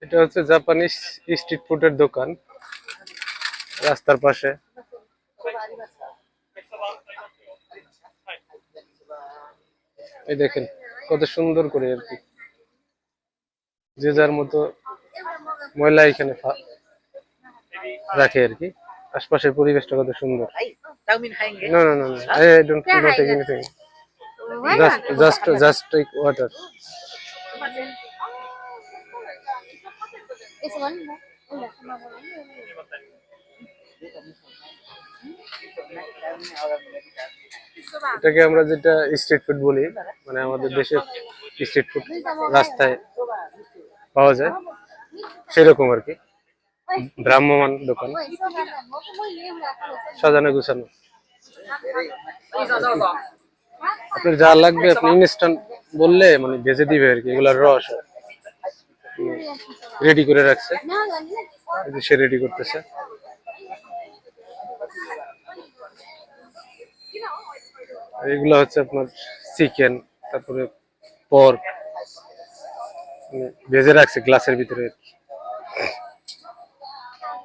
এটা হচ্ছে Japanese street ফুডের দোকান, রাস্তার পাশে। এই দেখেন কত সুন্দর করে আর কি, যে যার মতো ময়লা এখানে রাখে আর কি। আশপাশের পরিবেশটা কত সুন্দর। না না না না, I don't not take anything, just take water. এটাকে আমরা যেটা স্ট্রিট ফুড বলি, মানে আমাদের দেশের স্ট্রিট ফুড রাস্তায় পাওয়া যায় সেরকম আর কি। ভ্রাম্যমান দোকান, সাজানো গুছানো। আপনার যা লাগবে আপনি ইনস্ট্যান্ট বললে মানে ভেজে দিবে আর কি। এগুলার রস রেডি করে রাখছে, সে রেডি করতেছে। এগুলো হচ্ছে আপনার চিকেন, তারপরে পর্ক ভেজে রাখছে গ্লাসের ভিতরে।